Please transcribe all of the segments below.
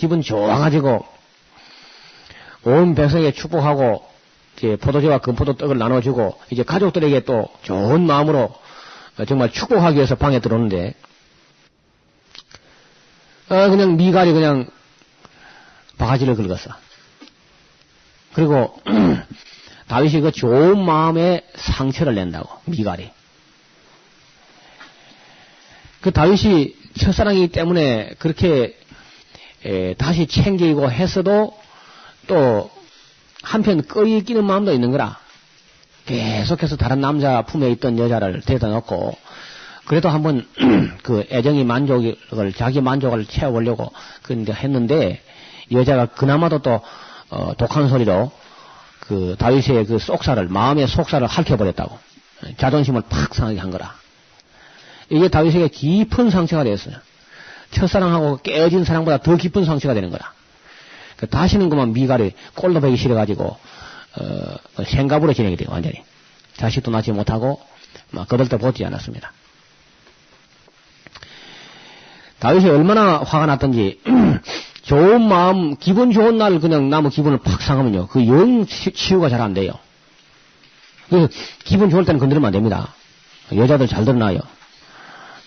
기분 좋아가지고 온 백성에게 축복하고 이제 포도주와 금포도 떡을 나눠주고 이제 가족들에게 또 좋은 마음으로 정말 축복하기 위해서 방에 들어오는데 그냥 미갈이 그냥 바가지를 긁었어. 그리고 다윗이 그 좋은 마음에 상처를 낸다고 미갈이. 그 다윗이 첫사랑이기 때문에 그렇게 다시 챙기고 했어도 또 한편 끄이 끼는 마음도 있는 거라. 계속해서 다른 남자 품에 있던 여자를 데려다 놓고 그래도 한번 그 애정이 자기 만족을 채워보려고 그런데 했는데 여자가 그나마도 또 독한 소리로 그 다윗의 그 마음의 속살을 핥혀버렸다고. 자존심을 팍 상하게 한 거라. 이게 다윗에게 깊은 상처가 되었어요. 첫사랑하고 깨어진 사랑보다 더 깊은 상처가 되는 거라. 다시는 그만 미갈이 꼴도 보기 싫어가지고 생갑으로 지내게 돼요. 완전히 자식도 낳지 못하고 막 거들떠 보지 않았습니다. 다윗이 얼마나 화가 났던지 좋은 마음 기분 좋은 날 그냥 나무 기분을 팍 상하면요 그 영 치유가 잘 안 돼요. 그래서 기분 좋을 때는 건드리면 안 됩니다. 여자들 잘 드러나요.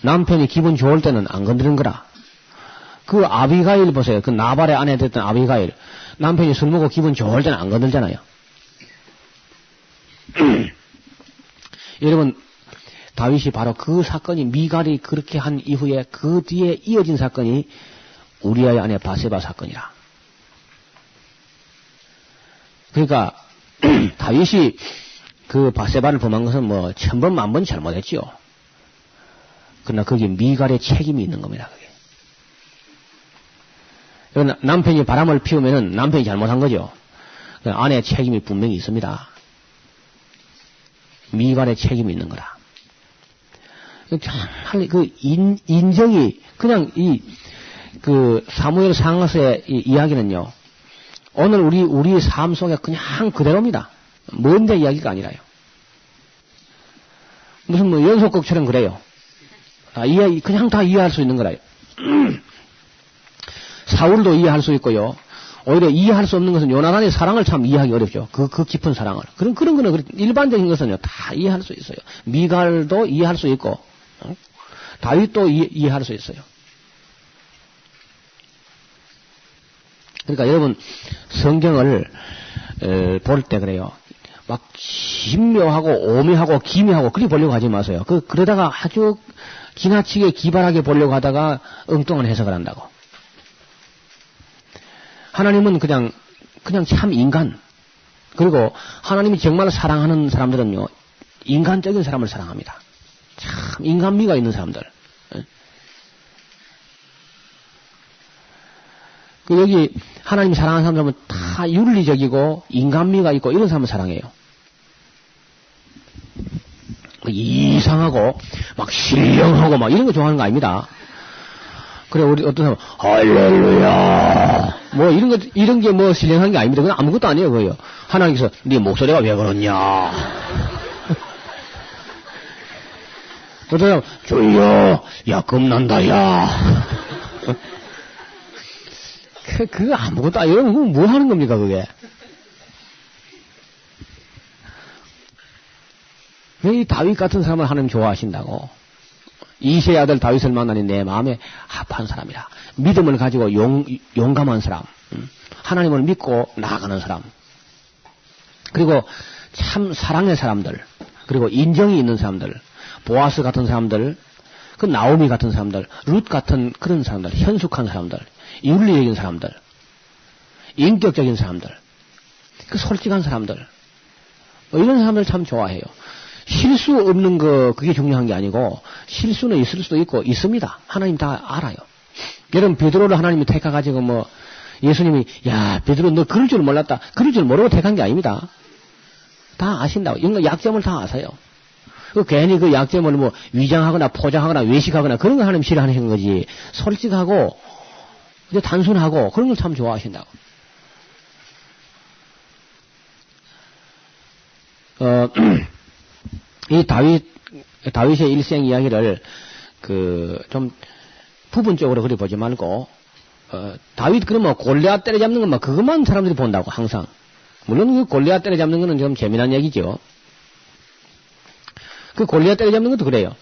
남편이 기분 좋을 때는 안 건드리는 거라. 그 아비가일 보세요. 그 나발의 아내 됐던 아비가일. 남편이 술 먹고 기분 좋을 때는 안 건들잖아요. 여러분, 다윗이 바로 그 사건이 미갈이 그렇게 한 이후에 그 뒤에 이어진 사건이 우리아의 아내 바세바 사건이라. 그러니까 다윗이 그 바세바를 범한 것은 뭐 천번 만번 잘못했지요. 그러나 거기에 미갈의 책임이 있는 겁니다. 그게. 남편이 바람을 피우면은 남편이 잘못한 거죠. 아내의 책임이 분명히 있습니다. 미갈의 책임이 있는 거라. 정말 그 인정이 그냥 그 사무엘 상하서의 이야기는요. 오늘 우리 삶 속에 그냥 그대로입니다. 먼데 이야기가 아니라요. 무슨 뭐 연속극처럼 그래요. 그냥 다 이해할 수 있는 거라요. 사울도 이해할 수 있고요. 오히려 이해할 수 없는 것은 요나단의 사랑을 참 이해하기 어렵죠. 그 깊은 사랑을. 그런 거는 일반적인 것은요, 다 이해할 수 있어요. 미갈도 이해할 수 있고, 다윗도 이해할 수 있어요. 그러니까 여러분, 성경을, 볼 때 그래요. 막, 신묘하고, 오묘하고, 기묘하고, 그리 보려고 하지 마세요. 그러다가 아주 지나치게 기발하게 보려고 하다가 엉뚱한 해석을 한다고. 하나님은 그냥 참 인간. 그리고 하나님이 정말 사랑하는 사람들은요, 인간적인 사람을 사랑합니다. 참 인간미가 있는 사람들. 여기 하나님이 사랑하는 사람들은 다 윤리적이고 인간미가 있고 이런 사람을 사랑해요. 이상하고 막 신령하고 막 이런 거 좋아하는 거 아닙니다. 그래 우리 어떤 사람 할렐루야 뭐 이런 게 뭐 신령한 게 아닙니다. 그건 아무것도 아니에요. 그거요. 하나님께서 네 목소리가 왜 그러냐. 어떤 사람 주여 야 겁난다 야. 그거 아무것도 아니에요. 그거 뭐 하는 겁니까 그게. 이 다윗 같은 사람을 하나님 좋아하신다고. 이새의 아들 다윗을 만나니 내 마음에 합한 사람이라. 믿음을 가지고 용감한 사람. 하나님을 믿고 나아가는 사람. 그리고 참 사랑의 사람들. 그리고 인정이 있는 사람들. 보아스 같은 사람들. 그 나오미 같은 사람들. 룻 같은 그런 사람들. 현숙한 사람들. 윤리적인 사람들. 인격적인 사람들. 그 솔직한 사람들. 이런 사람들 참 좋아해요. 실수 없는 그게 중요한 게 아니고, 실수는 있을 수도 있고, 있습니다. 하나님 다 알아요. 여러분, 베드로를 하나님이 택해가지고 예수님이, 야, 베드로 너 그럴 줄 몰랐다. 그럴 줄 모르고 택한 게 아닙니다. 다 아신다고. 이런 약점을 다 아세요. 괜히 그 약점을 위장하거나 포장하거나 외식하거나 그런 거 하나님 싫어하시는 거지. 솔직하고, 단순하고, 그런 걸 참 좋아하신다고. 이 다윗의 일생 이야기를 좀 부분적으로 그리 보지 말고 다윗 그러면 골리앗 때려잡는 것만 그것만 사람들이 본다고 항상. 물론 그 골리앗 때려잡는 거는 좀 재미난 얘기죠. 그 골리앗 때려잡는 것도 그래요.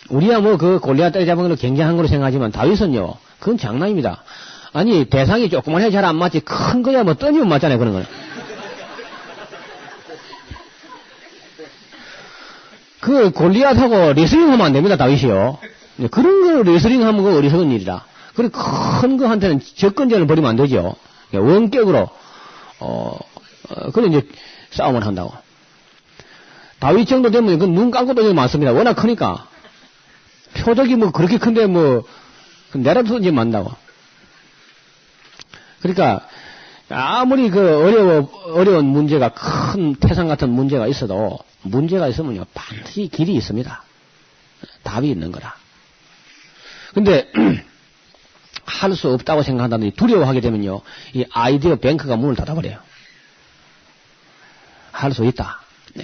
우리야 뭐 그 골리앗 때려잡은 걸로 굉장한 걸로 생각하지만 다윗은요, 그건 장난입니다. 아니 대상이 조그만 해 잘 안 맞지 큰 거야 뭐 떠니면 맞잖아요 그런 거는. 그 골리앗하고 레슬링 하면 안 됩니다 다윗이요. 그런 거 레슬링 하면 그 어리석은 일이라. 그리고 큰 거한테는 접근전을 벌이면 안 되죠. 원격으로 그래 이제 싸움을 한다고. 다윗 정도 되면 그 눈 감고 다니는 많습니다. 워낙 크니까. 표적이 뭐 그렇게 큰데 뭐 내라도 이제 만다고. 그러니까 아무리 그 어려운 문제가 큰 태산 같은 문제가 있어도 문제가 있으면요 반드시 길이 있습니다. 답이 있는 거라. 근데 할 수 없다고 생각한다든지 두려워하게 되면요 이 아이디어 뱅크가 문을 닫아버려요. 할 수 있다.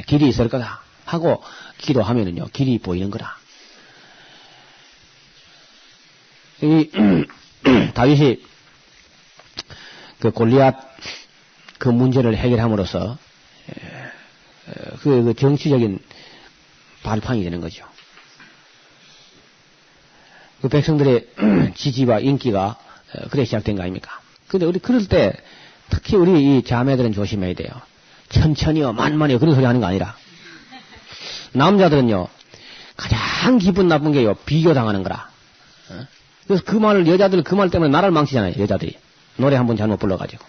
길이 있을 거다. 하고 기도하면은요 길이 보이는 거라. 이 다윗이 그 골리앗 그 문제를 해결함으로써 그 정치적인 발판이 되는 거죠. 그 백성들의 지지와 인기가 그래 시작된 거 아닙니까? 근데 우리 그럴 때 특히 우리 이 자매들은 조심해야 돼요. 천천히요 만만히요 그런 소리 하는 거 아니라 남자들은요 가장 기분 나쁜 게요 비교당하는 거라. 그래서 그 말을 여자들 그 말 때문에 나라를 망치잖아요. 여자들이 노래 한번 잘못 불러가지고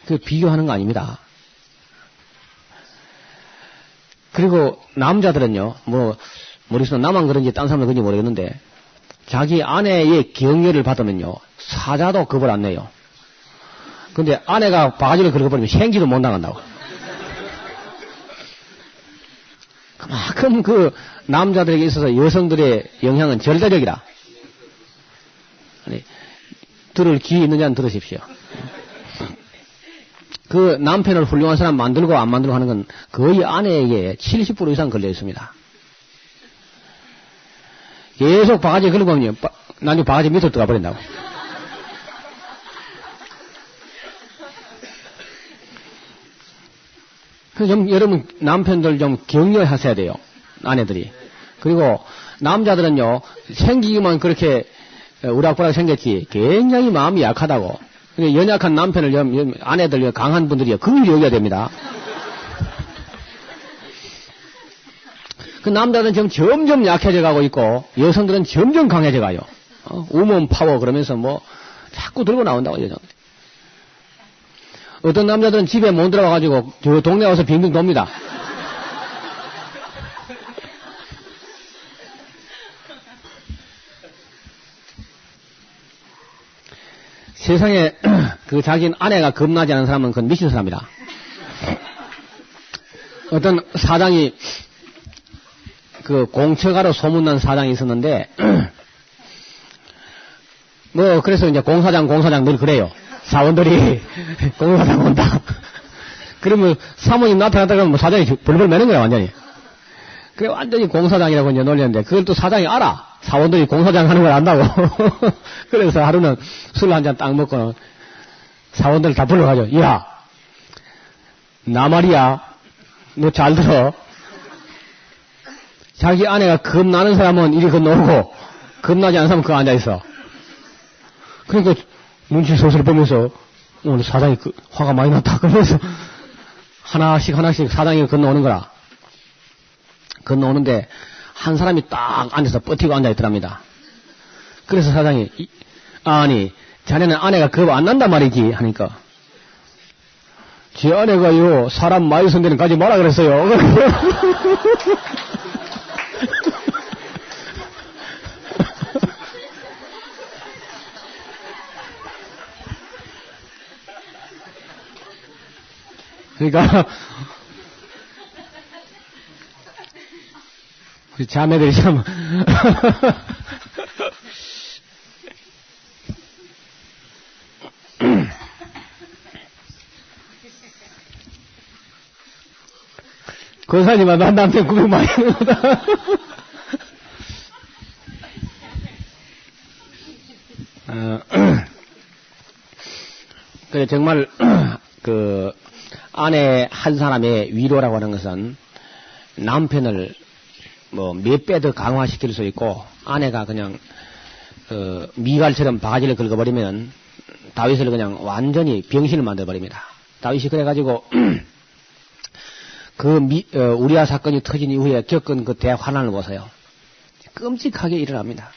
그 비교하는 거 아닙니다. 그리고 남자들은요 뭐 머릿속에 나만 그런지 딴 사람도 그런지 모르겠는데 자기 아내의 격려를 받으면요 사자도 겁을 안 내요. 근데 아내가 바가지를 긁어버리면 생기도 못 나간다고. 그만큼 그 남자들에게 있어서 여성들의 영향은 절대적이라. 아니, 들을 귀 있는 자는 들으십시오. 그 남편을 훌륭한 사람 만들고 안 만들고 하는 건 거의 아내에게 70% 이상 걸려 있습니다. 계속 바가지 긁어보면 나중에 바가지 밑으로 들어가 버린다고. 그래서 좀 여러분 남편들 좀 격려하셔야 돼요. 아내들이. 그리고 남자들은요 생기기만 그렇게 우락부락 생겼지 굉장히 마음이 약하다고. 연약한 남편을 아내들 강한 분들이 긍휼히 여겨야 됩니다. 그 남자들은 지금 점점 약해져 가고 있고 여성들은 점점 강해져 가요. 우먼 파워 그러면서 뭐 자꾸 들고 나온다고 여자들. 어떤 남자들은 집에 못 들어가가지고 저 동네 와서 빙빙 돕니다. 세상에 그 자기는 아내가 겁나지 않은 사람은 그건 미친 사람이다. 어떤 사장이 그 공처가로 소문난 사장이 있었는데 뭐 그래서 이제 공사장 늘 그래요. 사원들이 공사장 온다. 그러면 사모님 나타났다 그러면 뭐 사장이 벌벌 매는 거야 완전히. 그래 완전히 공사장이라고 이제 놀렸는데 그걸 또 사장이 알아. 사원들이 공사장 하는 걸 안다고. 그래서 하루는 술 한 잔 딱 먹고는 사원들 다 불러가지고 야, 나 말이야. 너 잘 들어. 자기 아내가 겁나는 사람은 이리 건너오고 겁나지 않은 사람은 그거 앉아있어. 그러니까 눈치 소설 보면서 오늘 사장이 화가 많이 났다 그러면서 하나씩 사장이 건너오는 거라. 건너오는데 한 사람이 딱 앉아서 버티고 앉아있더랍니다. 그래서 사장이 아니 자네는 아내가 겁 안 난단 말이지 하니까 제 아내가요 사람 많이 손 데는 가지 마라 그랬어요. 그러니까 우리 자매들이 참 권사님아 난 남편 구경 많이 하는 거다. 그래, 정말, 아내 한 사람의 위로라고 하는 것은 남편을 몇 배 더 강화시킬 수 있고, 아내가 그냥, 미갈처럼 바가지를 긁어버리면 다윗을 그냥 완전히 병신을 만들어버립니다. 다윗이 그래가지고, 우리아 사건이 터진 이후에 겪은 그 대환란을 보세요. 끔찍하게 일어납니다.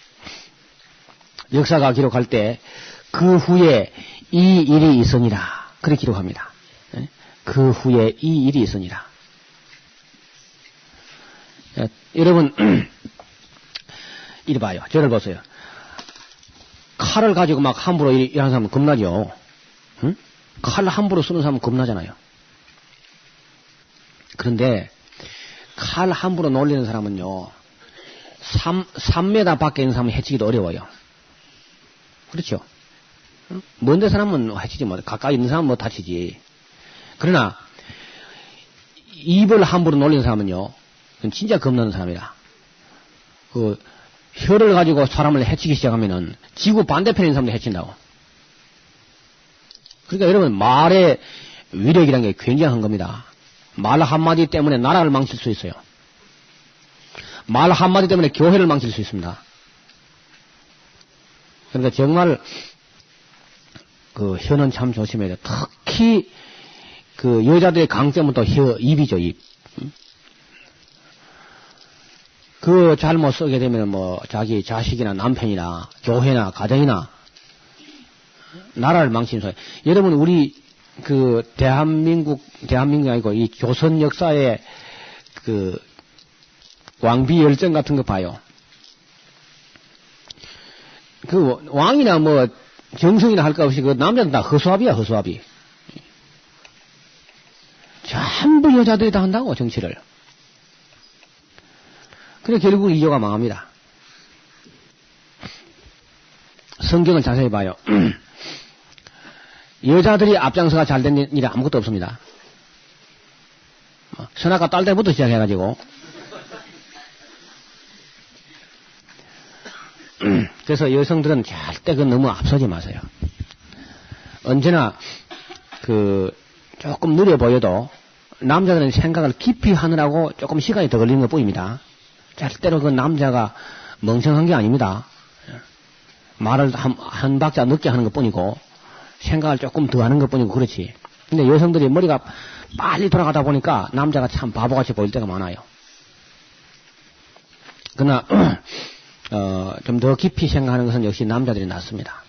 역사가 기록할 때 그 후에 이 일이 있으니라 그렇게 기록합니다. 그 후에 이 일이 있으니라. 여러분 이리 봐요. 저를 보세요. 칼을 가지고 막 함부로 일하는 사람은 겁나죠. 응? 칼을 함부로 쓰는 사람은 겁나잖아요. 그런데 칼 함부로 놀리는 사람은요 3m 밖에 있는 사람은 해치기도 어려워요. 그렇죠? 먼데 사람은 해치지 못, 가까이 있는 사람은 못 다치지. 그러나 입을 함부로 놀리는 사람은요 진짜 겁나는 사람이다. 혀를 가지고 사람을 해치기 시작하면은 지구 반대편에 있는 사람도 해친다고. 그러니까 여러분 말의 위력이라는 게 굉장한 겁니다. 말 한마디 때문에 나라를 망칠 수 있어요. 말 한마디 때문에 교회를 망칠 수 있습니다. 그러니까 정말 혀는 참 조심해야 돼요. 특히 여자들의 강점은 또 입이죠, 입. 잘못 쓰게 되면 자기 자식이나 남편이나 교회나 가정이나 나라를 망치는 소리. 여러분 우리 대한민국이 아니고 이 조선 역사의 왕비 열정 같은 거 봐요. 왕이나 정성이나 할 거 없이 남자는 다 허수아비야, 허수아비. 전부 여자들이 다 한다고, 정치를. 그래, 결국 이조가 망합니다. 성경을 자세히 봐요. 여자들이 앞장서가 잘 된 일이 아무것도 없습니다. 선악과 딸 때부터 시작해가지고. 그래서 여성들은 절대 너무 앞서지 마세요. 언제나 조금 느려 보여도 남자들은 생각을 깊이 하느라고 조금 시간이 더 걸리는 것 뿐입니다. 절대로 남자가 멍청한 게 아닙니다. 말을 한 박자 늦게 하는 것 뿐이고 생각을 조금 더 하는 것 뿐이고 그렇지. 근데 여성들이 머리가 빨리 돌아가다 보니까 남자가 참 바보같이 보일 때가 많아요. 그러나 좀 더 깊이 생각하는 것은 역시 남자들이 낫습니다.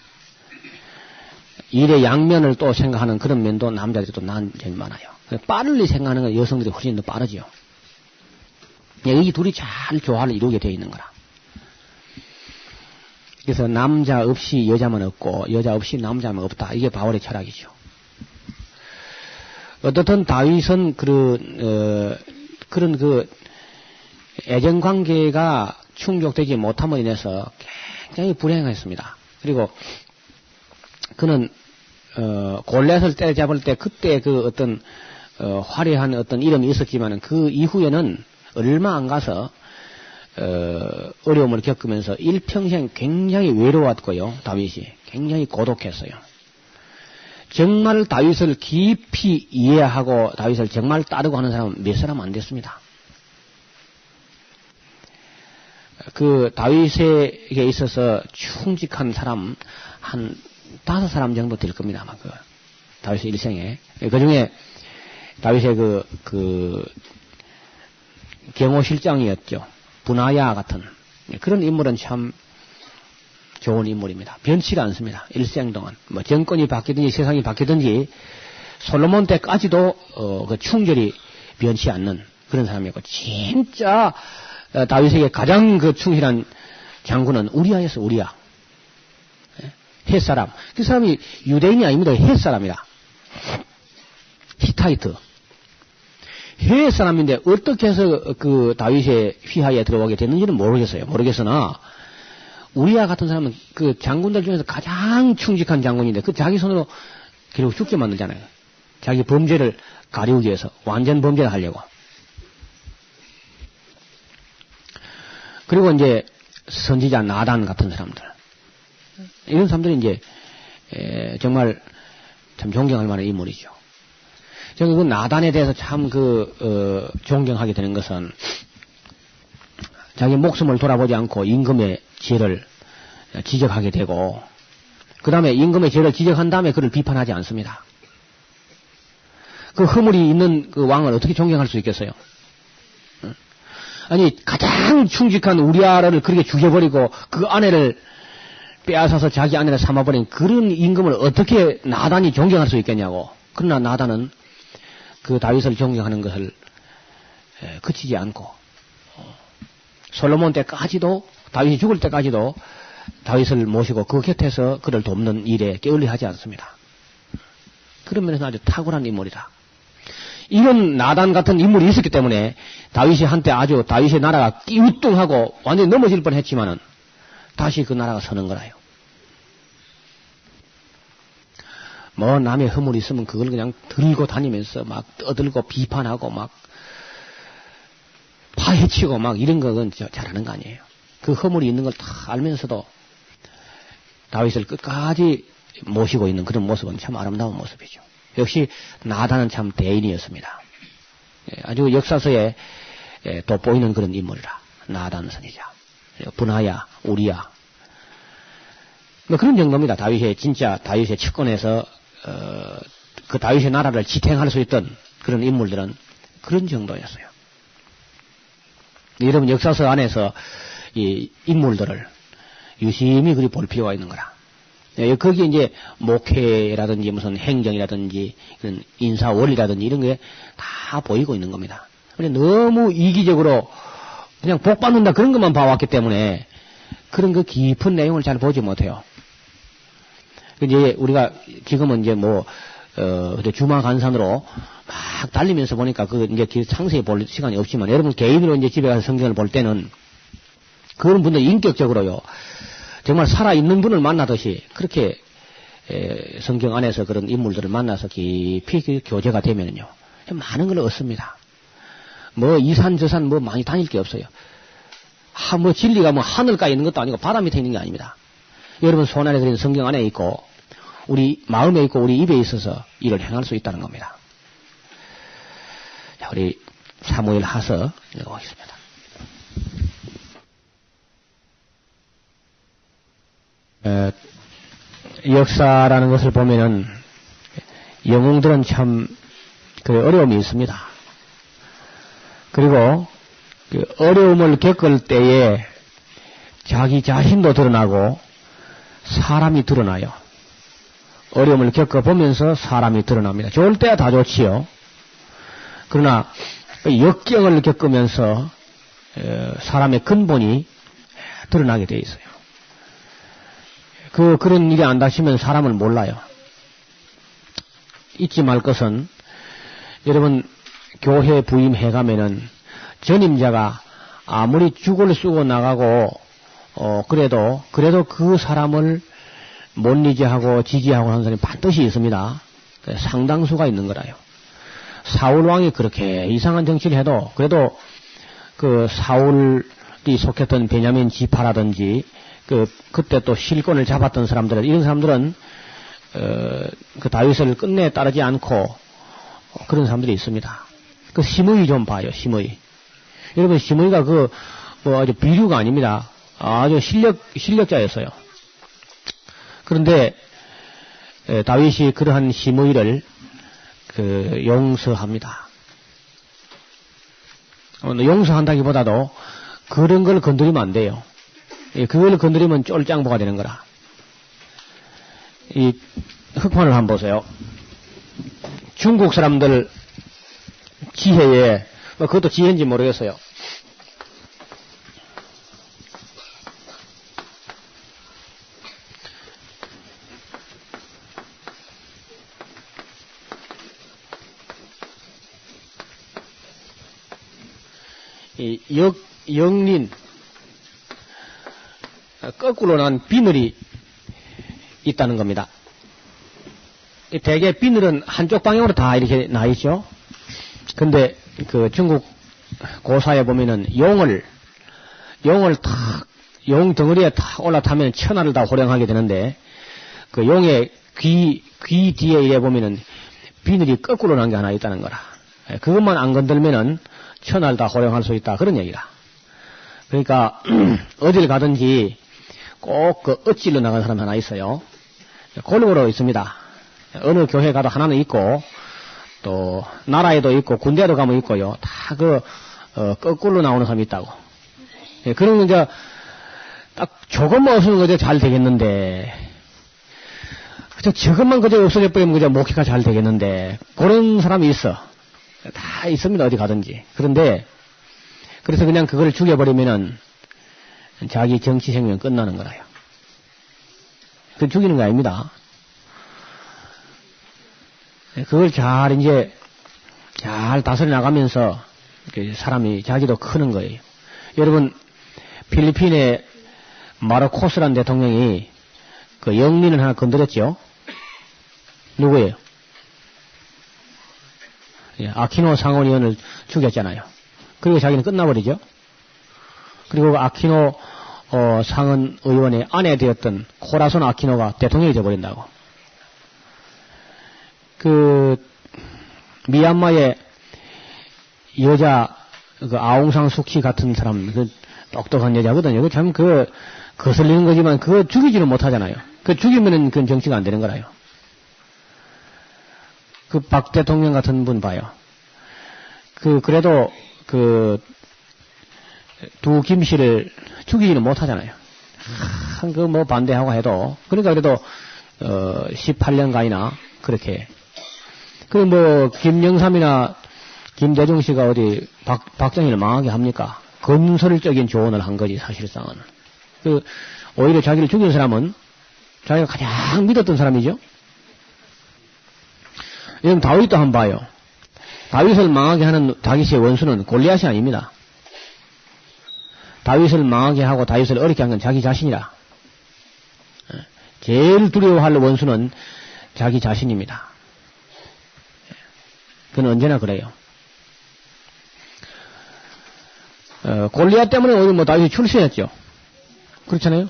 일의 양면을 또 생각하는 그런 면도 남자들이 또 나은 점이 많아요. 빠르게 생각하는 건 여성들이 훨씬 더 빠르지요. 이 둘이 잘 조화를 이루게 되어 있는 거라. 그래서 남자 없이 여자만 없고 여자 없이 남자만 없다. 이게 바울의 철학이죠. 어떻든 다윗은 그런 애정관계가 충족되지 못함으로 인해서 굉장히 불행했습니다. 그리고 그는 골리앗을 때려잡을 때 그때 어떤 화려한 어떤 이름이 있었지만은 그 이후에는 얼마 안 가서 어려움을 겪으면서 일평생 굉장히 외로웠고요. 다윗이 굉장히 고독했어요. 정말 다윗을 깊이 이해하고 다윗을 정말 따르고 하는 사람은 몇 사람 안 됐습니다. 다윗에게 있어서 충직한 사람 한 5사람 정도 될 겁니다. 아마 다윗의 일생에. 그 중에 다윗의 경호실장이었죠. 분하야 같은 그런 인물은 참 좋은 인물입니다. 변치가 않습니다. 일생 동안 정권이 바뀌든지 세상이 바뀌든지 솔로몬 때까지도 충절이 변치 않는 그런 사람이었고 진짜 다윗에게 가장 충실한 장군은 우리아였어. 우리아. 헷사람. 그 사람이 유대인이 아닙니다. 헷사람이다. 히타이트. 헷사람인데 어떻게 해서 다윗의 휘하에 들어가게 됐는지는 모르겠으나 우리아 같은 사람은 장군들 중에서 가장 충직한 장군인데 자기 손으로 결국 죽게 만들잖아요. 자기 범죄를 가리우기 위해서 완전 범죄를 하려고. 그리고 이제 선지자 나단 같은 사람들. 이런 사람들이 이제 정말 참 존경할 만한 인물이죠. 저는 그 나단에 대해서 참 존경하게 되는 것은 자기 목숨을 돌아보지 않고 임금의 죄를 지적하게 되고, 그 다음에 임금의 죄를 지적한 다음에 그를 비판하지 않습니다. 그 허물이 있는 그 왕을 어떻게 존경할 수 있겠어요? 아니, 가장 충직한 우리아를 그렇게 죽여버리고 그 아내를 빼앗아서 자기 아내를 삼아버린 그런 임금을 어떻게 나단이 존경할 수 있겠냐고. 그러나 나단은 그 다윗을 존경하는 것을 그치지 않고, 솔로몬 때까지도, 다윗이 죽을 때까지도 다윗을 모시고 그 곁에서 그를 돕는 일에 게을리하지 않습니다. 그런 면에서 아주 탁월한 인물이다. 이런 나단 같은 인물이 있었기 때문에 다윗이 한때 아주 다윗의 나라가 띠우뚱하고 완전히 넘어질 뻔했지만은 다시 그 나라가 서는 거라요. 뭐 남의 허물이 있으면 그걸 그냥 들고 다니면서 막 떠들고 비판하고 막 파헤치고 막 이런 거는 잘하는 거 아니에요. 그 허물이 있는 걸 다 알면서도 다윗을 끝까지 모시고 있는 그런 모습은 참 아름다운 모습이죠. 역시 나단은 참 대인이었습니다. 아주 역사서에 돋보이는 그런 인물이라. 나단 선지자, 분하야, 우리야. 뭐 그런 정도입니다. 진짜 다윗의 측근에서 그 다윗의 나라를 지탱할 수 있던 그런 인물들은 그런 정도였어요. 여러분 역사서 안에서 이 인물들을 유심히 그리 볼 필요가 있는 거라. 거기에 이제 목회라든지 무슨 행정이라든지 그런 인사원이라든지 이런 게 다 보이고 있는 겁니다. 근데 너무 이기적으로 그냥 복 받는다 그런 것만 봐왔기 때문에 그런 그 깊은 내용을 잘 보지 못해요. 이제 우리가 지금은 이제 주마간산으로 막 달리면서 보니까 이제 상세히 볼 시간이 없지만 여러분 개인으로 이제 집에 가서 성경을 볼 때는 그런 분들 인격적으로요. 정말 살아있는 분을 만나듯이 그렇게 성경 안에서 그런 인물들을 만나서 깊이 교제가 되면요. 많은 걸 얻습니다. 이산저산 많이 다닐 게 없어요. 진리가 하늘가에 있는 것도 아니고 바다 밑에 있는 게 아닙니다. 여러분 손 안에 들인 성경 안에 있고 우리 마음에 있고 우리 입에 있어서 이를 행할 수 있다는 겁니다. 자, 우리 사무엘 하서 읽어보겠습니다. 역사라는 것을 보면은 영웅들은 참 어려움이 있습니다. 그리고 그 어려움을 겪을 때에 자기 자신도 드러나고 사람이 드러나요. 어려움을 겪어보면서 사람이 드러납니다. 좋을 때야 다 좋지요. 그러나 역경을 겪으면서 사람의 근본이 드러나게 돼 있어요. 그런 일이 안 닥치면 사람을 몰라요. 잊지 말 것은 여러분 교회 부임해 가면은 전임자가 아무리 죽을 쓰고 나가고 그래도 그 사람을 못 리지하고 지지하고 하는 사람이 반드시 있습니다. 상당수가 있는 거라요. 사울 왕이 그렇게 이상한 정치를 해도 그래도 그 사울이 속했던 베냐민 지파라든지 그때 또 실권을 잡았던 사람들은 이런 사람들은 그 다윗을 끝내 따르지 않고 그런 사람들이 있습니다. 그 시므이 좀 봐요. 시므이. 여러분 시므이가 아주 비류가 아닙니다. 아주 실력자였어요. 그런데 다윗이 그러한 시므이를 용서합니다. 용서한다기보다도 그런 걸 건드리면 안 돼요. 그걸 건드리면 쫄짱보가 되는 거라. 이 흑판을 한번 보세요. 중국 사람들 지혜에 그것도 지혜인지 모르겠어요. 이 영린 거꾸로 난 비늘이 있다는 겁니다. 대개 비늘은 한쪽 방향으로 다 이렇게 나 있죠. 근데 그 중국 고사에 보면은 용을 탁 용 덩어리에 탁 올라타면 천하를 다 호령하게 되는데, 그 용의 귀 뒤에 이래 보면은 비늘이 거꾸로 난 게 하나 있다는 거라. 그것만 안 건들면은 천하를 다 호령할 수 있다. 그런 얘기라. 그러니까, 어딜 가든지 꼭 그 엇질러 나간 사람이 하나 있어요. 골고루 있습니다. 어느 교회 가도 하나는 있고, 또, 나라에도 있고, 군대에도 가면 있고요. 다 거꾸로 나오는 사람이 있다고. 예, 그런 건 이제, 딱 조금만 없으면 그저 잘 되겠는데, 그저 저것만 그저 없어져 버리면 그저 목회가 잘 되겠는데, 그런 사람이 있어. 다 있습니다. 어디 가든지. 그런데, 그래서 그냥 그걸 죽여버리면은, 자기 정치 생명 끝나는 거라요. 그 죽이는 거 아닙니다. 그걸 잘 다스려 나가면서 사람이 자기도 크는 거예요. 여러분, 필리핀의 마르코스라는 대통령이 그 영린을 하나 건드렸죠? 누구예요? 예, 아키노 상원의원을 죽였잖아요. 그리고 자기는 끝나버리죠? 그리고 아키노 상원 의원의 아내 되었던 코라손 아키노가 대통령이 되어버린다고. 그 미얀마의 여자 그 아웅상 수키 같은 사람, 그 똑똑한 여자거든요. 그 참 거슬리는 거지만 그거 죽이지는 못하잖아요. 그 죽이면은 그건 정치가 안 되는 거라요. 그 박 대통령 같은 분 봐요. 그래도 두 김씨를 죽이지는 못하잖아요. 뭐 반대하고 해도. 그러니까 그래도 18년간이나 그렇게. 김영삼이나 김대중 씨가 어디 박정희를 망하게 합니까? 건설적인 조언을 한 거지, 사실상은. 오히려 자기를 죽인 사람은 자기가 가장 믿었던 사람이죠. 여러분, 다윗도 한번 봐요. 다윗을 망하게 하는 다윗의 원수는 골리앗이 아닙니다. 다윗을 망하게 하고 다윗을 어렵게 한 건 자기 자신이라. 제일 두려워할 원수는 자기 자신입니다. 그건 언제나 그래요. 골리앗 때문에 오늘 다윗이 출세했죠. 그렇잖아요.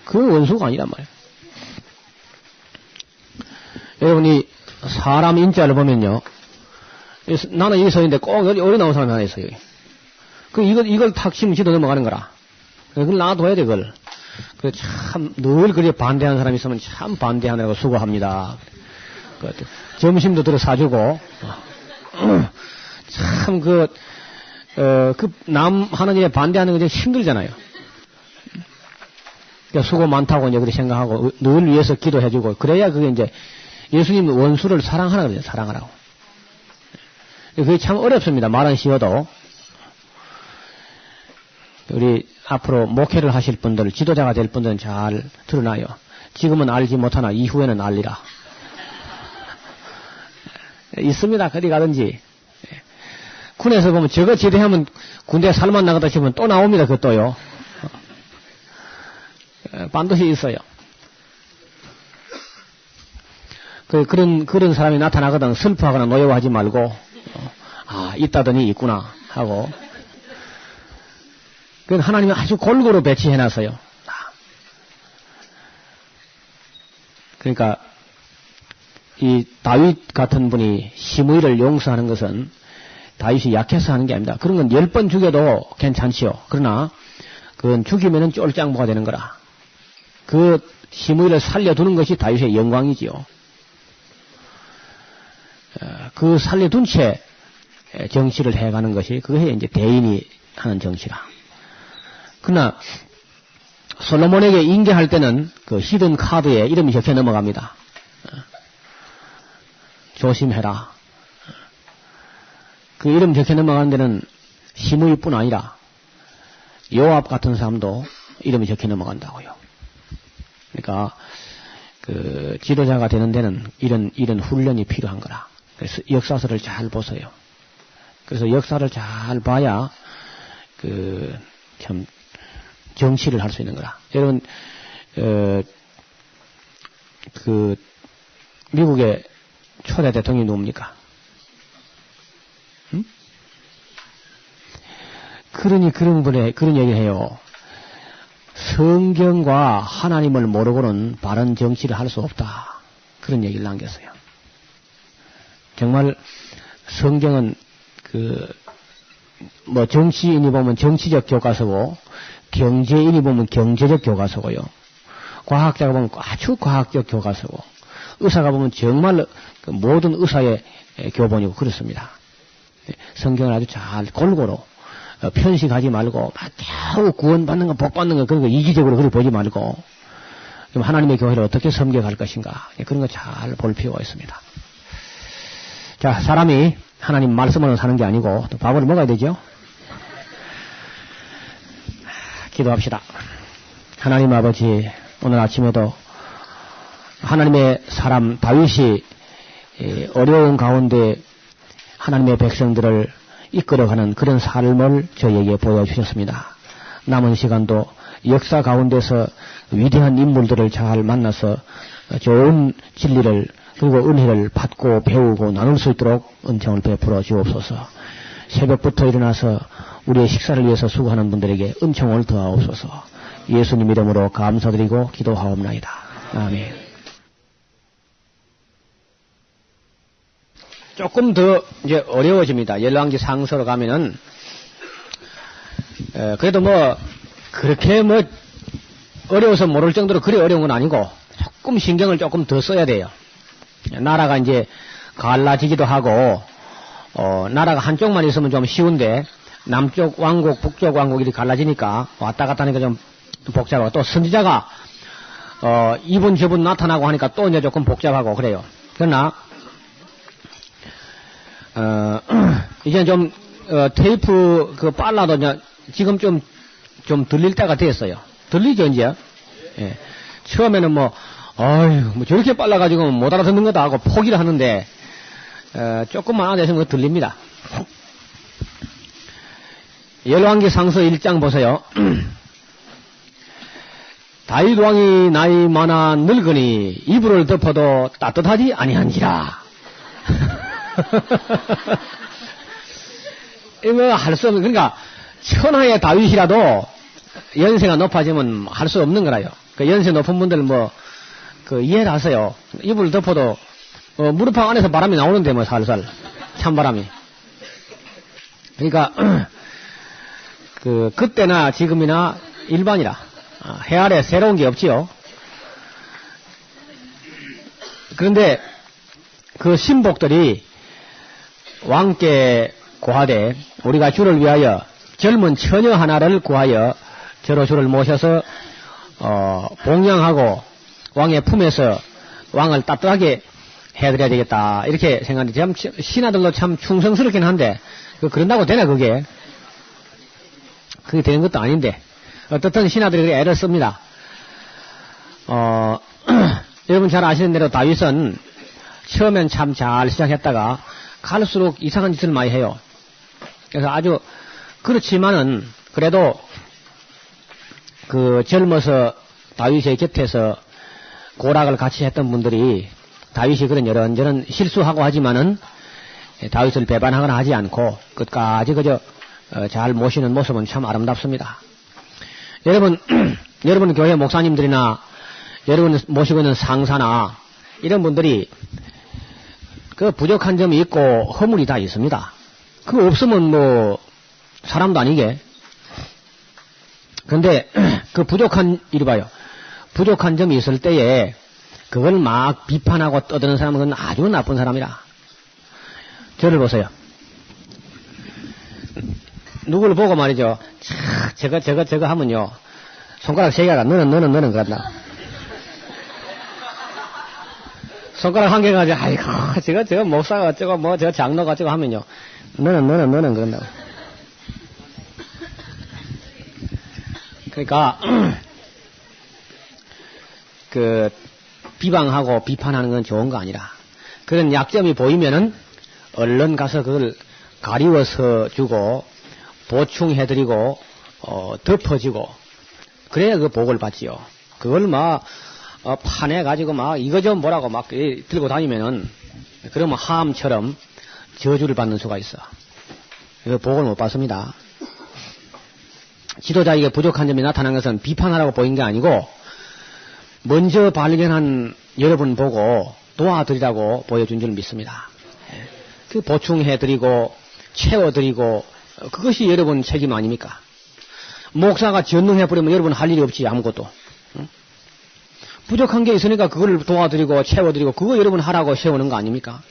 그 원수가 아니란 말이에요. 여러분이 사람 인자를 보면요. 나는 여기 서 있는데 꼭 어디 나온 사람이 하나 있어요. 이걸 탁 치면 지도 넘어가는 거라. 그걸 놔둬야 돼, 그걸. 늘 그렇게 반대하는 사람이 있으면 참 반대하느라고 수고합니다. 점심도 들어 사주고, 참 남 하는 일에 반대하는 게 되게 힘들잖아요. 그러니까 수고 많다고 이제 그렇게 생각하고, 늘 위해서 기도해주고, 그래야 그게 이제 예수님 원수를 사랑하라 그래요, 사랑하라고. 그게 참 어렵습니다. 말은 쉬워도. 우리 앞으로 목회를 하실 분들, 지도자가 될 분들은 잘 드러나요. 지금은 알지 못하나 이후에는 알리라. 있습니다. 어디 가든지. 군에서 보면 저거 제대하면 군대 살만 나가다 싶으면 또 나옵니다. 그것도요. 반드시 있어요. 그런 사람이 나타나거든 슬퍼하거나 노여워하지 말고, 있다더니 있구나 하고. 그건 하나님이 아주 골고루 배치해놨어요. 그러니까 이 다윗 같은 분이 시므이를 용서하는 것은 다윗이 약해서 하는 게 아닙니다. 그런 건 10번 죽여도 괜찮지요. 그러나 그건 죽이면은 쫄짱보가 되는 거라. 그 시므이를 살려두는 것이 다윗의 영광이지요. 그 살려둔 채 정치를 해가는 것이 그것이 이제 대인이 하는 정치라. 그러나 솔로몬에게 인계할 때는 그 히든 카드에 이름이 적혀 넘어갑니다. 조심해라. 그 이름 적혀 넘어가는 데는 시므이뿐 아니라 요압 같은 사람도 이름이 적혀 넘어간다고요. 그러니까 그 지도자가 되는 데는 이런 훈련이 필요한 거라. 그래서 역사서를 잘 보세요. 그래서 역사를 잘 봐야 참 정치를 할 수 있는 거라. 여러분 미국의 초대 대통령이 누굽니까? 응? 그러니 그런 얘기를 해요. 성경과 하나님을 모르고는 바른 정치를 할 수 없다. 그런 얘기를 남겼어요. 정말 성경은 정치인이 보면 정치적 교과서고, 경제인이 보면 경제적 교과서고요. 과학자가 보면 아주 과학적 교과서고, 의사가 보면 정말 모든 의사의 교본이고 그렇습니다. 성경을 아주 잘 골고루 편식하지 말고 겨우 구원받는 거 복받는 거 그런 거 이기적으로 그렇게 보지 말고 그럼 하나님의 교회를 어떻게 섬겨갈 것인가 그런 거 잘 볼 필요가 있습니다. 자, 사람이 하나님 말씀으로 사는 게 아니고 또 밥을 먹어야 되죠. 기도합시다. 하나님 아버지, 오늘 아침에도 하나님의 사람 다윗이 어려운 가운데 하나님의 백성들을 이끌어가는 그런 삶을 저희에게 보여주셨습니다. 남은 시간도 역사 가운데서 위대한 인물들을 잘 만나서 좋은 진리를 그리고 은혜를 받고 배우고 나눌 수 있도록 은총을 베풀어 주옵소서. 새벽부터 일어나서 우리의 식사를 위해서 수고하는 분들에게 은총을 더하옵소서. 예수님 이름으로 감사드리고 기도하옵나이다. 아멘. 조금 더 이제 어려워집니다. 열왕기 상서로 가면은 그래도 그렇게 어려워서 모를 정도로 그리 어려운 건 아니고 조금 신경을 조금 더 써야 돼요. 나라가 이제 갈라지기도 하고 나라가 한쪽만 있으면 좀 쉬운데 남쪽 왕국 북쪽 왕국 이렇게 갈라지니까 왔다 갔다 하니까 좀 복잡하고 또 선지자가 이분 저분 나타나고 하니까 또 이제 조금 복잡하고 그래요. 그러나 이제 좀 테이프 빨라도 이제 지금 좀 들릴 때가 됐어요. 들리죠 이제? 예. 처음에는 저렇게 빨라가지고 못 알아듣는 거다 하고 포기를 하는데 조금만 안에서 들립니다. 열왕기 상서 1장 보세요. 다윗 왕이 나이 많아 늙으니 이불을 덮어도 따뜻하지 아니한지라. 이거 할 수 없는, 그러니까 천하의 다윗이라도 연세가 높아지면 할 수 없는 거라요. 그 연세 높은 분들 이해를 하세요. 이불을 덮어도 무릎팍 안에서 바람이 나오는데 살살 찬바람이. 그러니까 그때나 지금이나 일반이라 해 아래 새로운 게 없지요. 그런데 그 신복들이 왕께 고하되 우리가 주를 위하여 젊은 처녀 하나를 구하여 저로 주를 모셔서 봉양하고 왕의 품에서 왕을 따뜻하게 해드려야 되겠다 이렇게 생각하는데 참 신하들도 참 충성스럽긴 한데 그런다고 되나 그게 되는 것도 아닌데 어떻든 신하들이 애를 씁니다. 여러분 잘 아시는 대로 다윗은 처음엔 참 잘 시작했다가 갈수록 이상한 짓을 많이 해요. 그래서 아주 그렇지만은 그래도 젊어서 다윗의 곁에서 고락을 같이 했던 분들이 다윗이 그런 이런저런 실수하고 하지만은 다윗을 배반하거나 하지 않고 끝까지 잘 모시는 모습은 참 아름답습니다. 여러분 교회 목사님들이나 여러분 모시고 있는 상사나 이런 분들이 부족한 점이 있고 허물이 다 있습니다. 그거 없으면 사람도 아니게. 근데 이리 봐요. 부족한 점이 있을 때에 그걸 막 비판하고 떠드는 사람은 그건 아주 나쁜 사람이라. 저를 보세요. 누구를 보고 말이죠. 저거 하면요. 손가락 세 개가 너는 그런다. 손가락 한 개가 아이고 저거 목사가 어쩌고 저 장로가 어쩌고 하면요. 너는 그런다고. 그러니까 비방하고 비판하는 건 좋은 거 아니라 그런 약점이 보이면은 얼른 가서 그걸 가리워서 주고 보충해드리고 덮어지고 그래야 그 복을 받지요. 그걸 파내가지고 이거 좀 뭐라고 들고 다니면은 그러면 함처럼 저주를 받는 수가 있어. 그 복을 못 받습니다. 지도자에게 부족한 점이 나타난 것은 비판하라고 보인 게 아니고 먼저 발견한 여러분 보고 도와드리라고 보여준 줄 믿습니다. 그 보충해드리고 채워드리고 그것이 여러분 책임 아닙니까? 목사가 전능해버리면 여러분 할 일이 없지 아무것도. 부족한 게 있으니까 그걸 도와드리고 채워드리고 그거 여러분 하라고 세우는 거 아닙니까?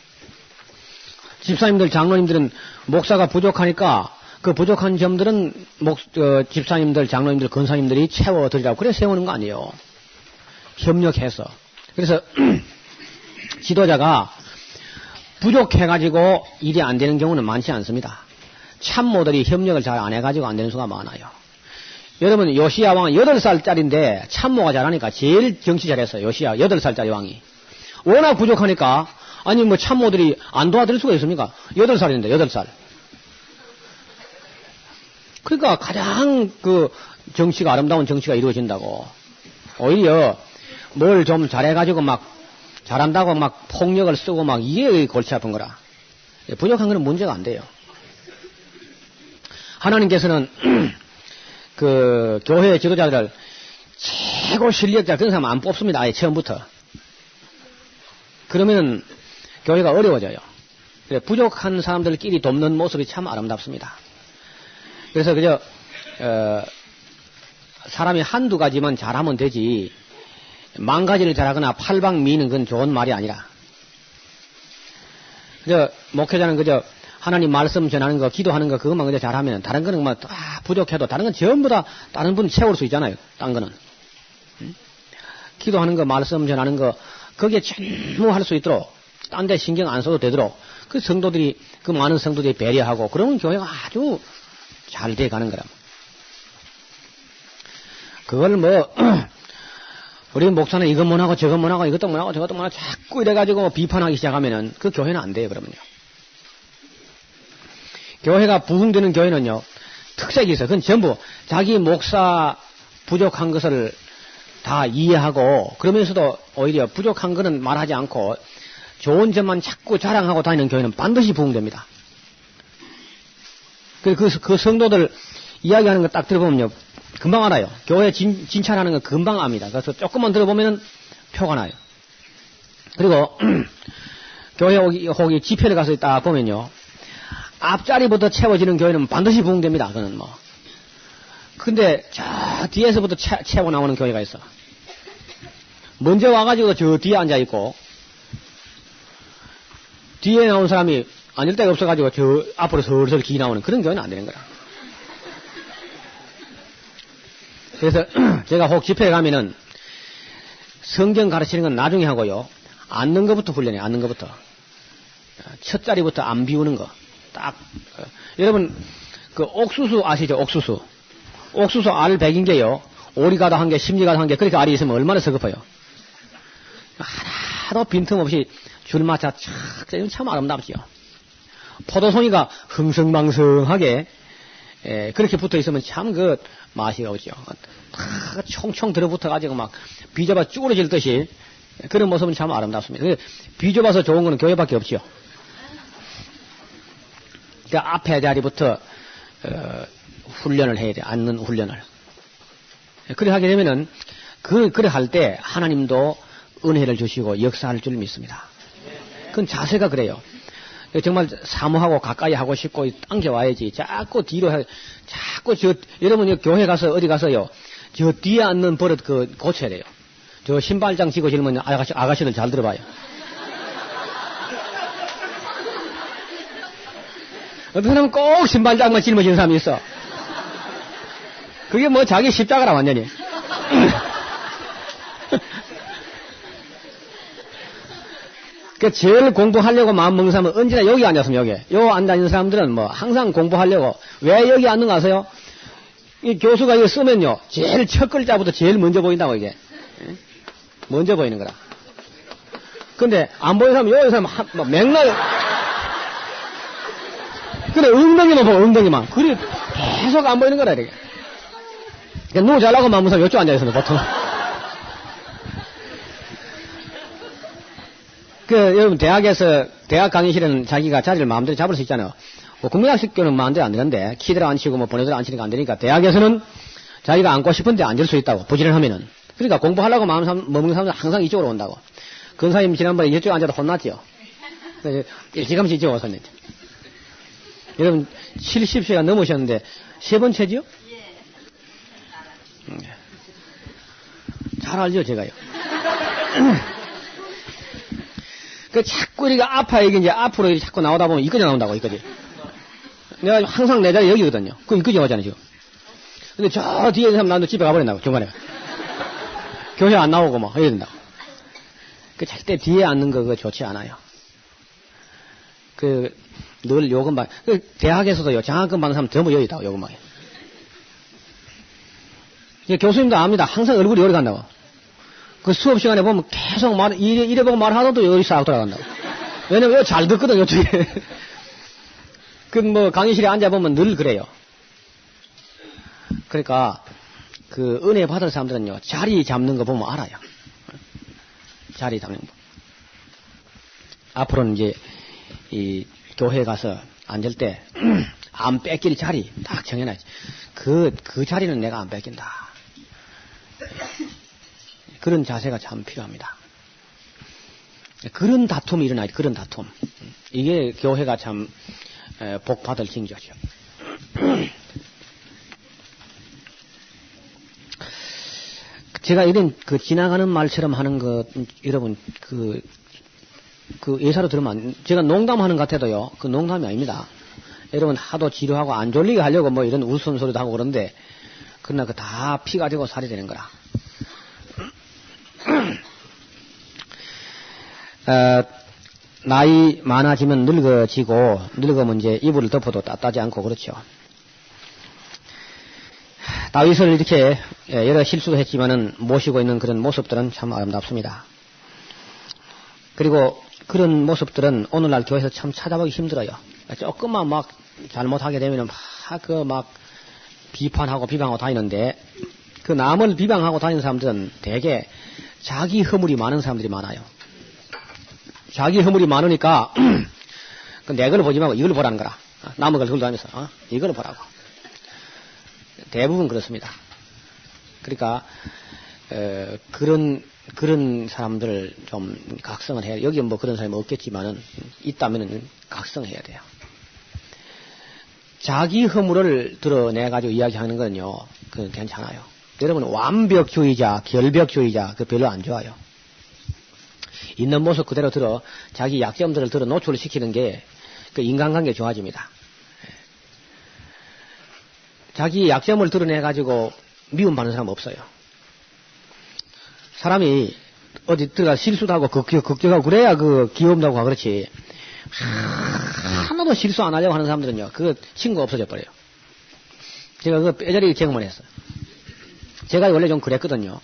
집사님들 장로님들은 목사가 부족하니까 그 부족한 점들은 집사님들 장로님들 권사님들이 채워드리라고 그래 세우는 거 아니에요. 협력해서. 그래서 지도자가 부족해가지고 일이 안 되는 경우는 많지 않습니다. 참모들이 협력을 잘 안 해가지고 안 되는 수가 많아요. 여러분 요시야 왕은 8살짜리인데 참모가 잘하니까 제일 정치 잘했어요. 요시야 8살짜리 왕이. 워낙 부족하니까 아니 뭐 참모들이 안 도와드릴 수가 있습니까? 8살인데 8살. 그러니까 가장 그 정치가 아름다운 정치가 이루어진다고. 오히려 뭘 좀 잘해가지고 막 잘한다고 막 폭력을 쓰고 막 이게 골치 아픈 거라. 부족한 거는 문제가 안 돼요. 하나님께서는 그 교회 지도자들을 최고 실력자 그런 사람 안 뽑습니다. 아예 처음부터. 그러면 교회가 어려워져요. 부족한 사람들끼리 돕는 모습이 참 아름답습니다. 그래서 그저 사람이 한두 가지만 잘하면 되지 만 가지를 잘하거나 팔방미는 건 좋은 말이 아니라 그저 목회자는 그저 하나님 말씀 전하는 거 기도하는 거 그것만 그저 잘하면 다른 거는 뭐 부족해도 다른 건 전부 다 다른 분 채울 수 있잖아요. 딴 거는 기도하는 거 말씀 전하는 거 거기에 전무할 수 있도록 딴 데 신경 안 써도 되도록 그 성도들이 그 많은 성도들이 배려하고 그러면 교회가 아주 잘 돼 가는 거라. 그걸 뭐 우리 목사는 이것 못하고 저것 못하고 이것도 못하고 저것도 못하고 자꾸 이래가지고 비판하기 시작하면은 그 교회는 안 돼요. 그러면요. 교회가 부흥되는 교회는요 특색이 있어요. 그건 전부 자기 목사 부족한 것을 다 이해하고 그러면서도 오히려 부족한 거는 말하지 않고 좋은 점만 자꾸 자랑하고 다니는 교회는 반드시 부흥됩니다. 그 성도들 이야기하는 거 딱 들어보면요 금방 알아요. 교회 진찰하는 거 금방 압니다. 그래서 조금만 들어보면은 표가 나요. 그리고 교회 혹이 집회를 가서 딱 보면요 앞자리부터 채워지는 교회는 반드시 부흥됩니다. 그거는 뭐. 근데 저 뒤에서부터 채워 나오는 교회가 있어. 먼저 와가지고 저 뒤에 앉아 있고 뒤에 나온 사람이 앉을 데가 없어가지고 저 앞으로 슬슬 기 나오는 그런 교회는 안 되는 거라. 그래서 제가 혹 집회에 가면은 성경 가르치는 건 나중에 하고요. 앉는 것부터 훈련해. 앉는 것부터. 첫 자리부터 안 비우는 거. 딱 여러분 그 옥수수 아시죠? 옥수수 알 100인 게요. 오리가도 한 개, 심리가도 한 개 그렇게 알이 있으면 얼마나 서글퍼요. 하나도 빈틈없이 줄맞춰 참 아름답지요. 포도송이가 흥성망성하게 그렇게 붙어 있으면 참 그 맛이 오죠. 다 총총 들어붙어가지고 막 비좁아 쭈그러질 듯이 그런 모습은 참 아름답습니다. 비좁아서 좋은 거는 교회밖에 없지요. 그 앞에 자리부터 훈련을 해야 돼. 앉는 훈련을. 그래 하게 되면은 그래 할 때 하나님도 은혜를 주시고 역사할 줄 믿습니다. 그건 자세가 그래요. 정말 사모하고 가까이 하고 싶고 당겨 와야지. 자꾸 뒤로 자꾸 여러분 교회 가서 어디 가서요. 저 뒤에 앉는 버릇 고쳐야 돼요. 저 신발장 지고 질문 아가씨들 잘 들어봐요. 어떤 사람은 꼭 신발장만 짊어지는 사람이 있어. 그게 뭐 자기 십자가라 완전히. 그 제일 공부하려고 마음 먹는 사람은 언제나 여기 앉았으면 여기 앉아있는 사람들은 뭐 항상 공부하려고 왜 여기 앉는가 아세요? 이 교수가 이거 쓰면요 제일 첫 글자부터 제일 먼저 보인다고 이게 먼저 보이는 거라. 근데 안 보이는 사람은 여기 사람 뭐 맥락 근데 엉덩이만 보고 엉덩이만 그리 계속 안 보이는 거라 이게. 그러니까 누구 잘나고 마음 먹는 사람 이쪽 앉아있습니다 보통. 여러분, 대학 강의실은 자기가 자리를 마음대로 잡을 수 있잖아요. 뭐 국민학습교는 마음대로 안 되는데 키들 앉히고 뭐 보내들 앉히니까 안 되니까 대학에서는 자기가 앉고 싶은데 앉을 수 있다고 부지런하면은. 그러니까 공부하려고 머무는 사람들 항상 이쪽으로 온다고. 근사님 지난번에 이쪽에 앉아도 혼났죠. 일찌감치 이쪽에 와서 냈죠. 여러분 70세가 넘으셨는데 세 번째지요? 잘 알죠 제가요. 그 자꾸 이렇게 아파요. 이게 이제 앞으로 이렇게 자꾸 나오다 보면 이까지 나온다고 이까지. 내가 항상 내 자리 여기거든요. 그럼 이까지 오잖아요 지금. 근데 저 뒤에 있는 사람 나도 집에 가버린다고 중간에. 교실 안 나오고 뭐 해야 된다고. 그 절대 뒤에 앉는 거 그거 좋지 않아요. 그 늘 요금 받. 그 대학에서도요 장학금 받는 사람 전부 여기 있다고 요금방에. 교수님도 압니다. 항상 얼굴이 여기 간다고. 그 수업 시간에 보면 계속 이래 보고 말하도 여기 싹 돌아간다고. 왜냐면 여기 잘 듣거든, 요쪽에. 그 뭐 강의실에 앉아보면 늘 그래요. 그러니까 그 은혜 받을 사람들은요, 자리 잡는 거 보면 알아요. 자리 잡는 거. 앞으로는 이제 이 교회에 가서 앉을 때 안 뺏길 자리 딱 정해놔야지. 그 자리는 내가 안 뺏긴다. 그런 자세가 참 필요합니다. 그런 다툼이 일어나야지, 그런 다툼. 이게 교회가 참 복받을 징조죠. 제가 이런 그 지나가는 말처럼 하는 것, 여러분, 그 예사로 들으면, 제가 농담하는 것 같아도요, 그 농담이 아닙니다. 여러분, 하도 지루하고 안 졸리게 하려고 뭐 이런 웃음소리도 하고 그러는데, 그러나 그 다 피가 되고 살이 되는 거라. 나이 많아지면 늙어지고, 늙으면 이제 이불을 덮어도 따뜻하지 않고 그렇죠. 다윗을 이렇게 여러 실수도 했지만은 모시고 있는 그런 모습들은 참 아름답습니다. 그리고 그런 모습들은 오늘날 교회에서 참 찾아보기 힘들어요. 조금만 막 잘못하게 되면은 막 비판하고 비방하고 다니는데, 그 남을 비방하고 다니는 사람들은 대개 자기 허물이 많은 사람들이 많아요. 자기 허물이 많으니까 내 걸 보지 말고 이걸 보라는 거라. 남의 걸 들고 다니면서 이걸 보라고. 대부분 그렇습니다. 그러니까 그런 사람들을 좀 각성을 해야 돼요. 여기 뭐 그런 사람이 없겠지만은 있다면은 각성해야 돼요. 자기 허물을 드러내가지고 이야기하는 건요, 그건 괜찮아요. 여러분, 완벽주의자, 결벽주의자, 그 별로 안 좋아요. 있는 모습 그대로 들어, 자기 약점들을 들어 노출시키는 게, 그 인간관계 좋아집니다. 자기 약점을 드러내가지고 미움받는 사람 없어요. 사람이 어디 들어가 실수도 하고 걱정하고 그래야 그 귀여움다고 하고 그렇지. 하나도 실수 안 하려고 하는 사람들은요, 그 친구 없어져 버려요. 제가 그거 뼈저리 경험을 했어요. 제가 원래 좀 그랬거든요.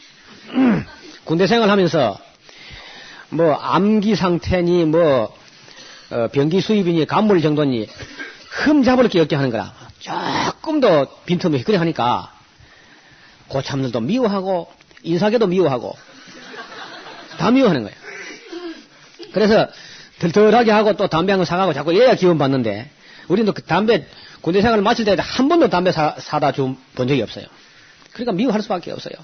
군대 생활하면서 뭐 암기 상태니 뭐 병기 수입이니 간물 정도니 흠잡을 게 없게 하는 거라. 조금 더 빈틈이 그래 하니까 고참들도 미워하고 인사계도 미워하고 다 미워하는 거예요. 그래서 덜덜하게 하고 또 담배 한 거 사가고 자꾸 이래야 기운 받는데, 우리는 그 담배 군대 생활을 마칠 때 한 번도 담배 사다 본 적이 없어요. 그러니까 미워할 수밖에 없어요.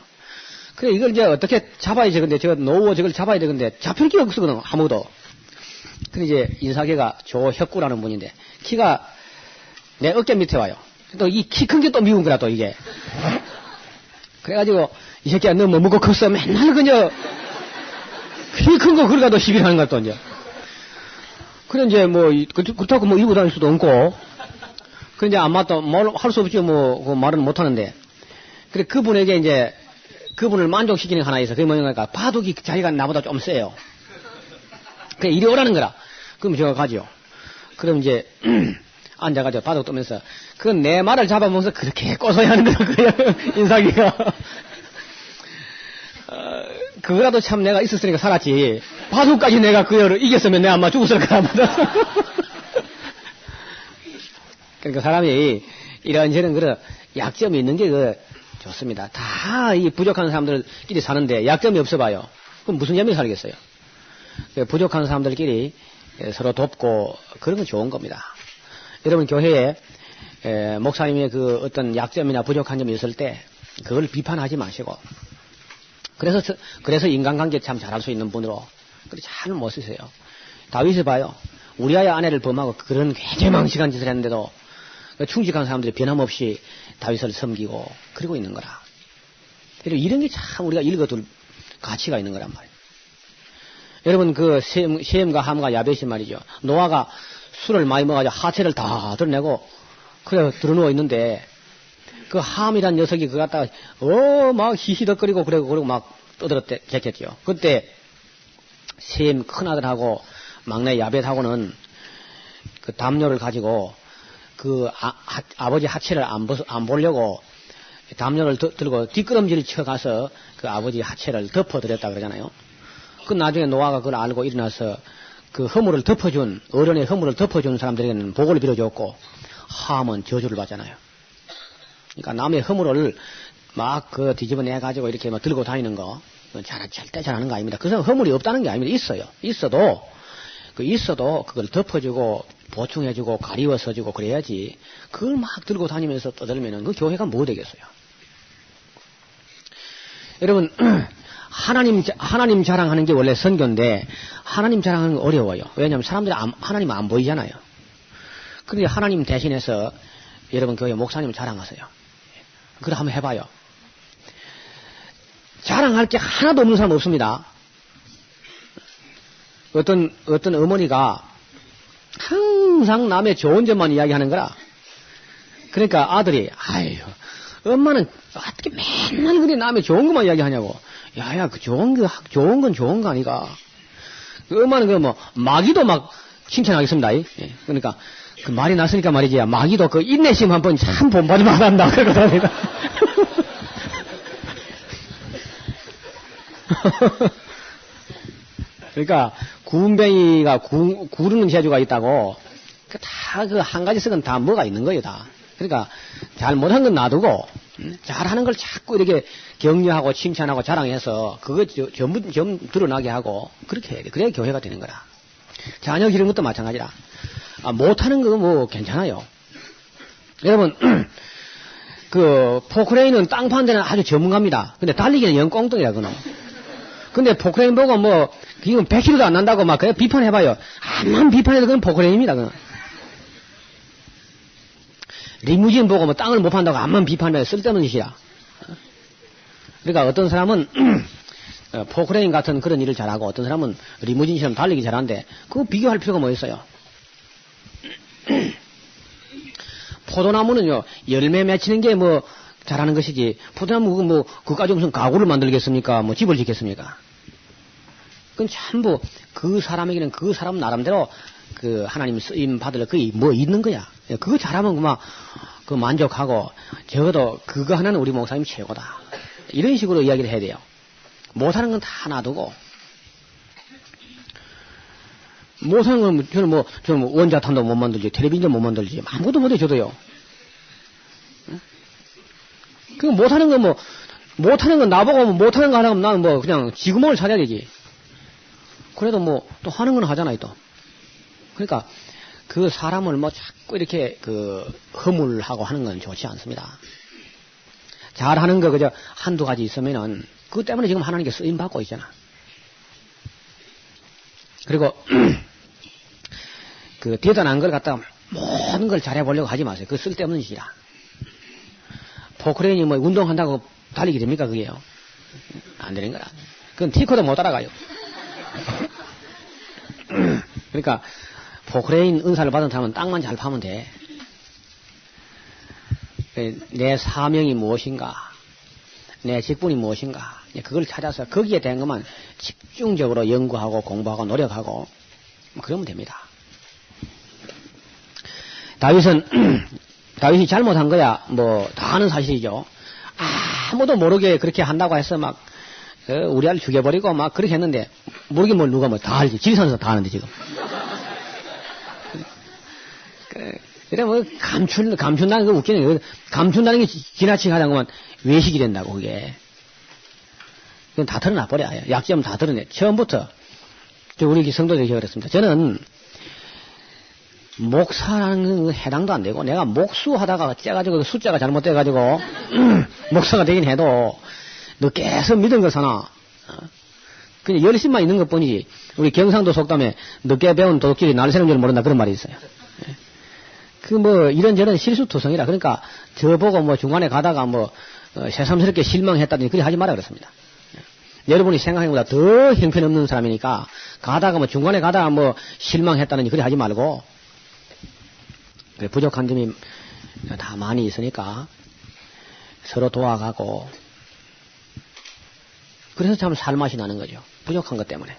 그래 이걸 이제 어떻게 잡아야 되는데, 저 노후 저걸 잡아야 되는데 잡힐 기가 없거든 아무도. 그래 이제 인사계가 조혁구라는 분인데 키가 내 어깨 밑에 와요. 또 이 키 큰 게 또 미운 거라 또 이게. 그래가지고 이 새끼야 너 뭐 먹고 컸어? 맨날 그냥 키 큰 거 그러다 또 시비하는 거야 또 이제. 그래 이제 뭐 그렇다고 뭐 이고 다닐 수도 없고. 그래 이제 아마 또 뭘 할 수 없죠. 뭐 그 말은 못 하는데. 그래 그분에게 이제 그분을 만족시키는 게 하나 있어. 그게 뭐냐니까 바둑이 자기가 나보다 좀 세요. 그래 이리 오라는 거라. 그럼 제가 가죠. 그럼 이제 앉아가지고 바둑 뜨면서 그건 내 말을 잡아보면서 그렇게 꼬소리 하는 거야. 그냥 인사기가. 그거라도 참 내가 있었으니까 살았지. 바둑까지 내가 그 여를 이겼으면 내가 아마 죽었을 거야. 그러니까 사람이 이런저런 그런 약점이 있는 게 좋습니다. 다 이 부족한 사람들끼리 사는데 약점이 없어 봐요. 그럼 무슨 재미로 살겠어요? 부족한 사람들끼리 서로 돕고 그런 건 좋은 겁니다. 여러분 교회에 목사님의 그 어떤 약점이나 부족한 점이 있을 때 그걸 비판하지 마시고 그래서 인간관계 참 잘할 수 있는 분으로 잘 못 쓰세요. 다윗을 봐요. 우리아의 아내를 범하고 그런 굉장히 망측한 짓을 했는데도 충직한 사람들이 변함없이 다윗을 섬기고 그러고 있는 거라. 이런 게 참 우리가 읽어둘 가치가 있는 거란 말이에요. 여러분 그 셈과 함과 야벳이 말이죠. 노아가 술을 많이 먹어가지고 하체를 다 드러내고 그래 드러누워 있는데 그 함이란 녀석이 그거 갖다가 막 히히덕거리고 그러고 막 떠들었댔겠죠. 그때 셈 큰아들하고 막내 야벳하고는 그 담요를 가지고 그 아버지 하체를 안 보려고 담요를 들고 뒷걸음질을 쳐가서 그 아버지 하체를 덮어드렸다 그러잖아요. 그 나중에 노아가 그걸 알고 일어나서 그 허물을 덮어준 어른의 허물을 덮어준 사람들에게는 복을 빌어줬고 함은 저주를 받잖아요. 그러니까 남의 허물을 막 그 뒤집어내 가지고 이렇게 막 들고 다니는 거 절대 잘하는 거 아닙니다. 그 사람 허물이 없다는 게 아닙니다. 있어도 그걸 덮어주고 보충해주고 가리워서주고 그래야지 그걸 막 들고 다니면서 떠들면은 그 교회가 뭐 되겠어요. 여러분 하나님 자랑하는 게 원래 선교인데 하나님 자랑하는 거 어려워요. 왜냐하면 사람들이 하나님 안 보이잖아요. 그런데 하나님 대신해서 여러분 교회 목사님 자랑하세요. 그래 한번 해봐요. 자랑할 게 하나도 없는 사람 없습니다. 어떤 어머니가 항상 남의 좋은 점만 이야기하는 거라. 그러니까 아들이 아유 엄마는 어떻게 맨날 그래 남의 좋은 것만 이야기하냐고. 야야 그 좋은 건 좋은 거 아니가. 그 엄마는 그 마귀도 막 칭찬하겠습니다. 예. 그러니까 그 말이 났으니까 말이지. 마귀도 그 인내심 한번 참 본받으면 한다 그러거든요. 그러니까 구운뱅이가 구르는 재주가 있다고 다 그 한 가지 썩은 다 뭐가 있는 거예요 다. 그러니까 잘못한 건 놔두고 잘하는 걸 자꾸 이렇게 격려하고 칭찬하고 자랑해서 그거 전부 드러나게 하고 그렇게 해야 돼. 그래야 교회가 되는 거라. 자녀 기르는 것도 마찬가지라. 못하는 거 뭐 괜찮아요. 여러분 그 포크레인은 땅 파는 데는 아주 전문가입니다. 근데 달리기는 영 꽁뚱이라 그놈. 근데 포크레인 보고 이건 100km도 안 난다고 막 그냥 비판해봐요. 암만 비판해도 그건 포크레인입니다. 그건. 리무진 보고 땅을 못 판다고 암만 비판해도 쓸데없는 짓이야. 그러니까 어떤 사람은 포크레인 같은 그런 일을 잘하고 어떤 사람은 리무진처럼 달리기 잘하는데 그거 비교할 필요가 뭐 있어요. 포도나무는요 열매 맺히는 게 잘하는 것이지 포도나무 그까지 무슨 가구를 만들겠습니까? 집을 짓겠습니까? 그건 전부 그 사람에게는 그 사람 나름대로 그 하나님 쓰임 받을 그게 있는 거야. 그거 잘하면 그 만족하고 적어도 그거 하나는 우리 목사님 최고다. 이런 식으로 이야기를 해야 돼요. 못하는 건 다 놔두고. 못하는 건 저는 원자탄도 못 만들지 텔레비전 못 만들지 아무것도 못해 저도요. 그 못하는 건 나보고 못하는 거 하려면 나는 그냥 지구멍을 찾아야 되지. 그래도 또 하는 건 하잖아요 또. 그러니까 그 사람을 자꾸 이렇게 허물하고 하는 건 좋지 않습니다. 잘하는 거 그저 한두 가지 있으면은 그것 때문에 지금 하나님께 쓰임 받고 있잖아. 그리고 그 대단한 걸 갖다가 모든 걸 잘해보려고 하지 마세요. 그거 쓸데없는 짓이라. 포크레인이 운동한다고 달리기 됩니까 그게요? 안 되는 거라. 그건 티코도 못 따라가요. 그러니까 포크레인 은사를 받은 사람은 땅만 잘 파면 돼. 내 사명이 무엇인가, 내 직분이 무엇인가, 그걸 찾아서 거기에 대한 것만 집중적으로 연구하고 공부하고 노력하고 그러면 됩니다. 다윗이 잘못한 거야 다 아는 사실이죠. 아무도 모르게 그렇게 한다고 해서 우리아를 죽여버리고 그렇게 했는데 모르긴 누가 다 알지. 지리산에서 다 아는데 지금. 그래 감춘다는 거 웃기네. 감춘다는 게 지나치게 하는 것만 외식이 된다고 그게. 그건 다 드러나 버려요. 약점 다 드러내. 처음부터 우리 성도들이 그랬습니다. 저는 목사라는 건 해당도 안 되고, 내가 목수 하다가 째가지고 숫자가 잘못돼가지고, 목사가 되긴 해도, 너 계속 믿은 거 사나? 그냥 열심만 있는 것 뿐이지. 우리 경상도 속담에 늦게 배운 도둑질이 날 새는 줄 모른다 그런 말이 있어요. 이런저런 실수투성이라. 그러니까 저보고 중간에 가다가 새삼스럽게 실망했다더니 그리 하지 마라 그랬습니다. 여러분이 생각한 것보다 더 형편없는 사람이니까 가다가 중간에 가다가 실망했다느니 그리 하지 말고, 부족한 점이 다 많이 있으니까 서로 도와가고, 그래서 참 살맛이 나는 거죠. 부족한 것 때문에.